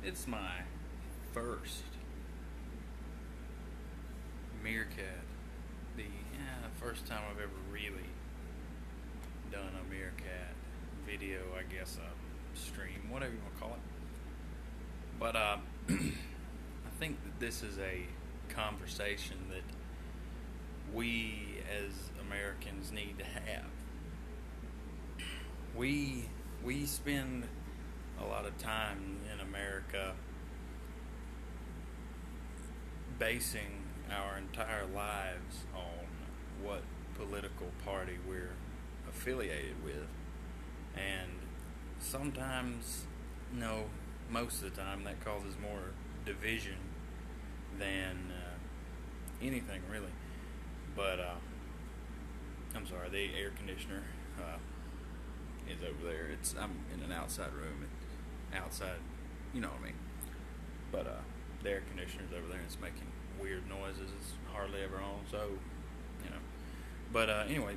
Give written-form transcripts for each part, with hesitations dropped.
It's my first Meerkat. The first time I've ever really done a Meerkat video, I guess, a stream, whatever you want to call it. But I think that this is a conversation that we as Americans need to have. We spend a lot of time in America basing our entire lives on what political party we're affiliated with. And sometimes, no, most of the time, that causes more division than anything really. But I'm sorry, the air conditioner is over there. I'm in an outside room. Outside, you know what I mean. But the air conditioner's over there and it's making weird noises. It's hardly ever on, so you know. But anyway,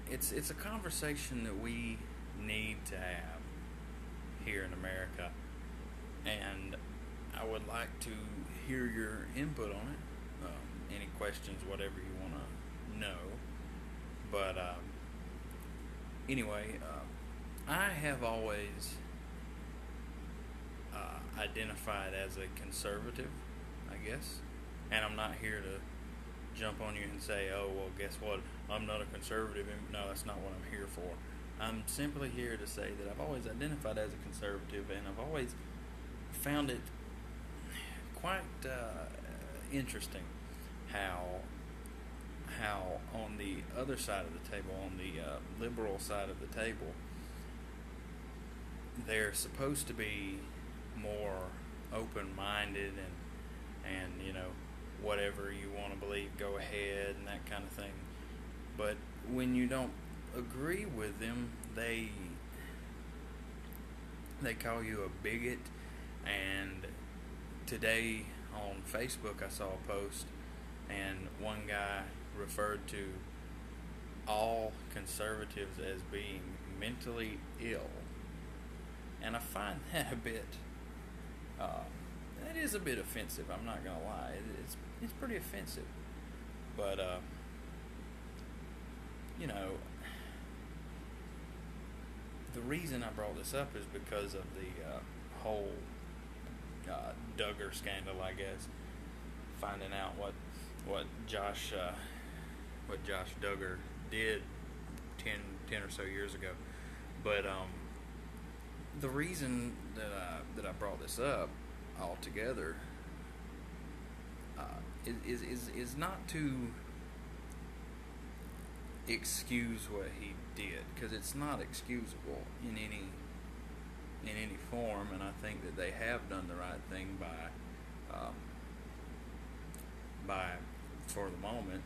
it's a conversation that we need to have here in America, and I would like to hear your input on it. Any questions, whatever you want to know. But anyway, I have always identified as a conservative, I guess. And I'm not here to jump on you and say, oh, well, guess what? I'm not a conservative. No, that's not what I'm here for. I'm simply here to say that I've always identified as a conservative, and I've always found it quite interesting how on the other side of the table, on the liberal side of the table, they're supposed to be more open-minded and you know, whatever you want to believe, go ahead, and that kind of thing. But when you don't agree with them, they call you a bigot. And today on Facebook I saw a post, and one guy referred to all conservatives as being mentally ill. And I find that a bit that is a bit offensive. I'm not gonna lie. It's pretty offensive. But you know, the reason I brought this up is because of the whole Duggar scandal, I guess. Finding out what Josh Duggar did 10 or so years ago. But the reason that I brought this up altogether is not to excuse what he did, because it's not excusable in any form, and I think that they have done the right thing by for the moment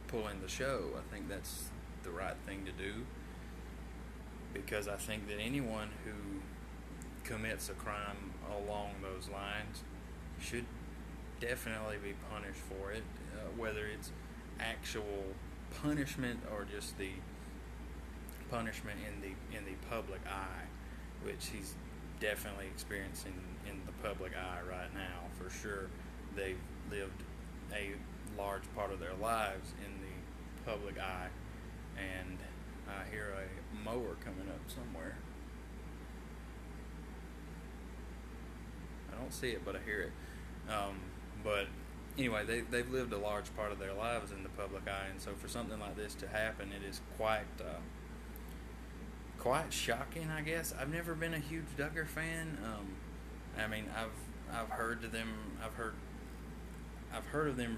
pulling the show. I think that's the right thing to do, because I think that anyone who commits a crime along those lines should definitely be punished for it, whether it's actual punishment or just the punishment in the public eye, which he's definitely experiencing in the public eye right now for sure. They've lived a large part of their lives in the public eye, and I hear a mower coming up somewhere. I don't see it, but I hear it. But anyway, they've lived a large part of their lives in the public eye, and so for something like this to happen, it is quite shocking, I guess. I've never been a huge Duggar fan. I mean, I've heard of them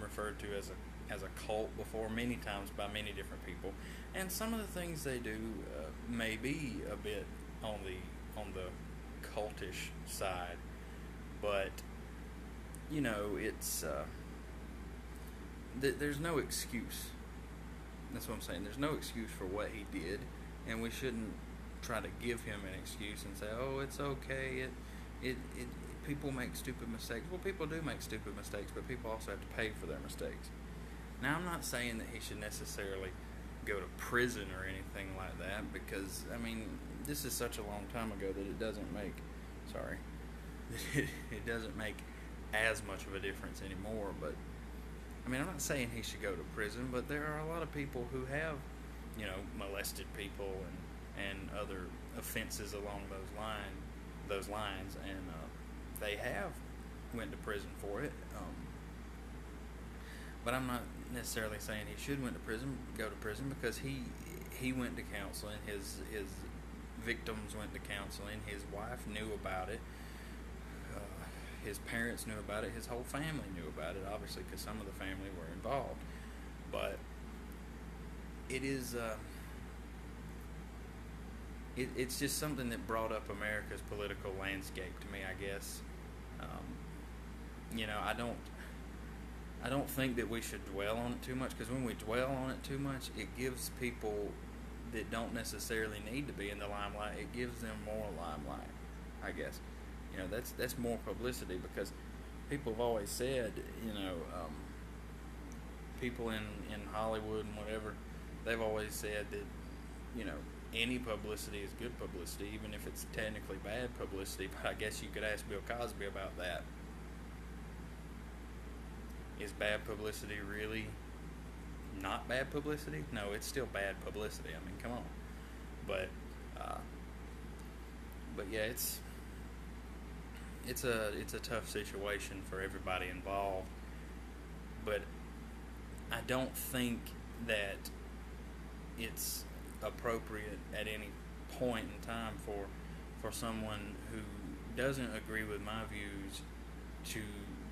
referred to as a cult before, many times by many different people, and some of the things they do may be a bit on the cultish side, but you know, it's there's no excuse. That's what I'm saying. There's no excuse for what he did, and we shouldn't try to give him an excuse and say, "Oh, it's okay. It people make stupid mistakes." Well, people do make stupid mistakes, but people also have to pay for their mistakes. Now, I'm not saying that he should necessarily go to prison or anything like that, because I mean, this is such a long time ago that it doesn't make sorry, it doesn't make as much of a difference anymore. But I mean, I'm not saying he should go to prison, but there are a lot of people who have, molested people and other offenses along those lines, and they have went to prison for it. But I'm not necessarily saying he should go to prison, because he went to counseling. His victims went to counseling. His wife knew about it. His parents knew about it. His whole family knew about it, obviously, because some of the family were involved. But it is it's just something that brought up America's political landscape to me, I guess. I don't think that we should dwell on it too much, because when we dwell on it too much, it gives people that don't necessarily need to be in the limelight, it gives them more limelight, I guess. That's more publicity, because people have always said, people in Hollywood and whatever, they've always said that, any publicity is good publicity, even if it's technically bad publicity. But I guess you could ask Bill Cosby about that. Is bad publicity really not bad publicity? No, it's still bad publicity. I mean, come on. But yeah, it's a tough situation for everybody involved. But I don't think that it's appropriate at any point in time for someone who doesn't agree with my views to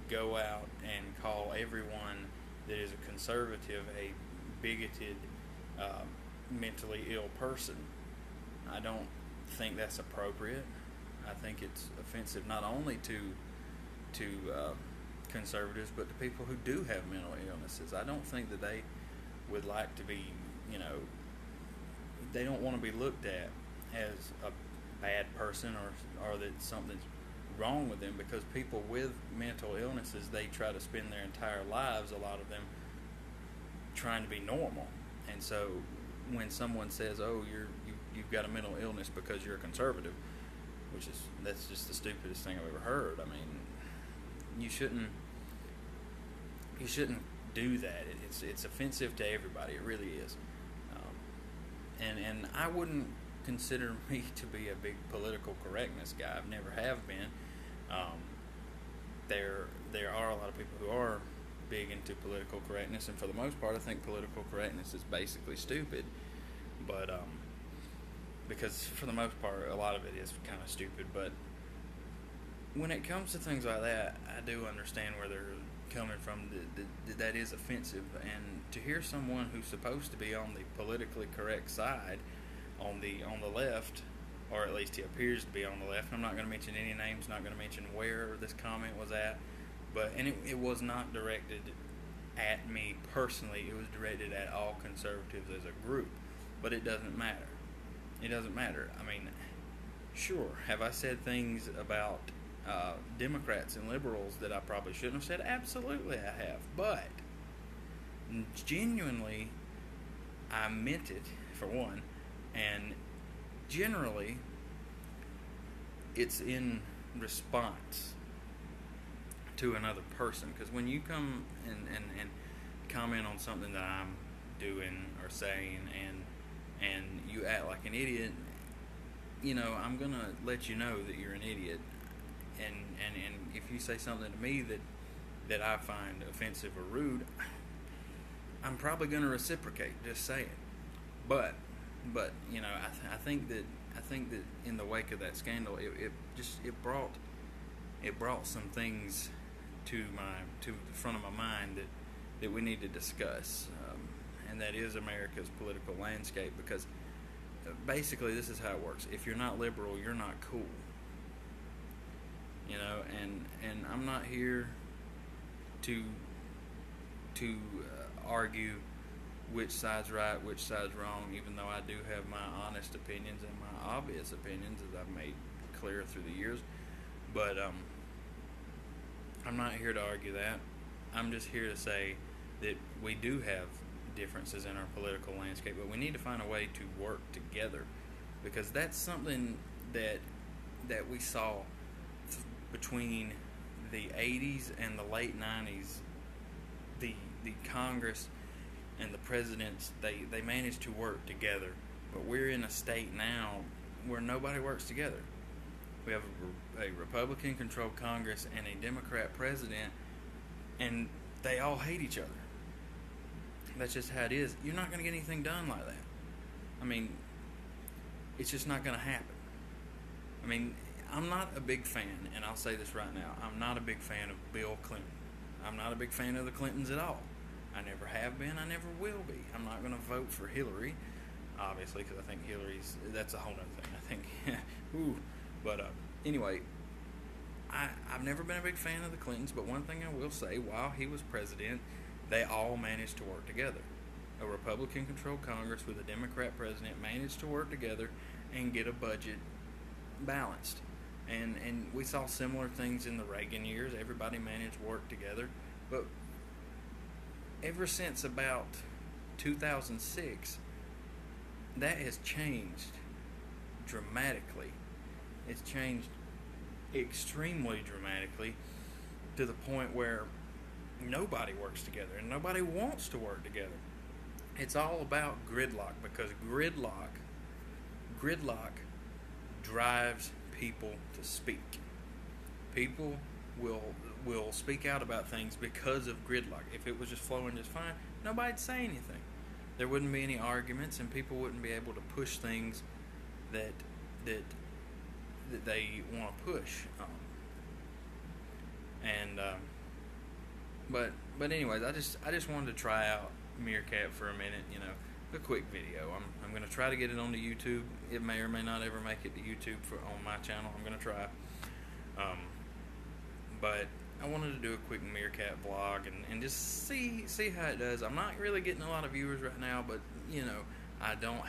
go out and call everyone that is a conservative a bigoted, mentally ill person. I don't think that's appropriate. I think it's offensive not only to conservatives, but to people who do have mental illnesses. I don't think that they would like to be, they don't want to be looked at as a bad person, or that something's wrong with them, because people with mental illnesses, they try to spend their entire lives, a lot of them, trying to be normal. And so when someone says, "Oh, you've got a mental illness because you're a conservative," that's just the stupidest thing I've ever heard. I mean, you shouldn't do that. It's offensive to everybody. It really is. And I wouldn't consider me to be a big political correctness guy. I've never have been. There are a lot of people who are big into political correctness, and for the most part, I think political correctness is basically stupid. But because for the most part, a lot of it is kind of stupid. But when it comes to things like that, I do understand where they're coming from. That is offensive, and to hear someone who's supposed to be on the politically correct side, on the left, or at least he appears to be on the left. I'm not going to mention any names, not going to mention where this comment was at, and it was not directed at me personally. It was directed at all conservatives as a group, but it doesn't matter. It doesn't matter. I mean, sure, have I said things about Democrats and liberals that I probably shouldn't have said? Absolutely I have, but genuinely I meant it, for one, and generally it's in response to another person. Because when you come and comment on something that I'm doing or saying, and you act like an idiot, I'm gonna let you know that you're an idiot. And if you say something to me that I find offensive or rude, I'm probably going to reciprocate. Just say it. But I think that in the wake of that scandal, it brought some things to the front of my mind that we need to discuss, and that is America's political landscape. Because basically, this is how it works. If you're not liberal, you're not cool. And I'm not here to argue which side's right, which side's wrong, even though I do have my honest opinions and my obvious opinions, as I've made clear through the years. But I'm not here to argue that. I'm just here to say that we do have differences in our political landscape, but we need to find a way to work together, because that's something that we saw between the 80s and the late 90s, the Congress and the presidents, they managed to work together. But we're in a state now where nobody works together. We have a Republican-controlled Congress and a Democrat president, and they all hate each other. That's just how it is. You're not going to get anything done like that. I mean, it's just not going to happen. I mean, I'm not a big fan, and I'll say this right now, I'm not a big fan of Bill Clinton. I'm not a big fan of the Clintons at all. I never have been, I never will be. I'm not going to vote for Hillary, obviously, because I think that's a whole other thing. I think, ooh. But anyway, I've never been a big fan of the Clintons, but one thing I will say, while he was president, they all managed to work together. A Republican-controlled Congress with a Democrat president managed to work together and get a budget balanced. And we saw similar things in the Reagan years. Everybody managed to work together. But ever since about 2006, that has changed dramatically. It's changed extremely dramatically to the point where nobody works together and nobody wants to work together. It's all about gridlock, because gridlock drives people to speak. People will speak out about things because of gridlock. If it was just flowing just fine, nobody'd say anything. There wouldn't be any arguments, and people wouldn't be able to push things that they want to push. But anyways, I just wanted to try out Meerkat for a minute. A quick video. I'm going to try to get it onto YouTube. It may or may not ever make it to YouTube on my channel. I'm going to try. But I wanted to do a quick Meerkat vlog and just see how it does. I'm not really getting a lot of viewers right now, but I don't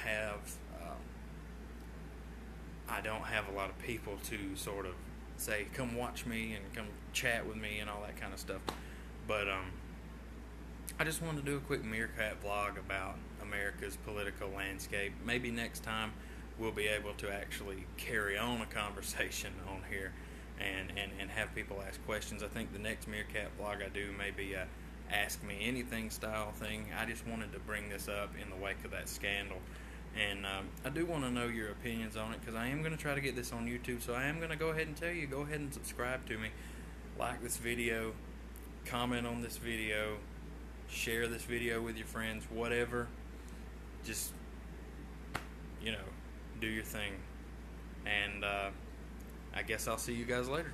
have a lot of people to sort of say, come watch me and come chat with me and all that kind of stuff. But I just wanted to do a quick Meerkat vlog about America's political landscape. Maybe next time we'll be able to actually carry on a conversation on here and have people ask questions. I think the next Meerkat vlog I do may be a Ask Me Anything style thing. I just wanted to bring this up in the wake of that scandal. And I do want to know your opinions on it, because I am going to try to get this on YouTube. So I am going to go ahead and tell you, go ahead and subscribe to me. Like this video, comment on this video, share this video with your friends, whatever. Just, do your thing. And I guess I'll see you guys later.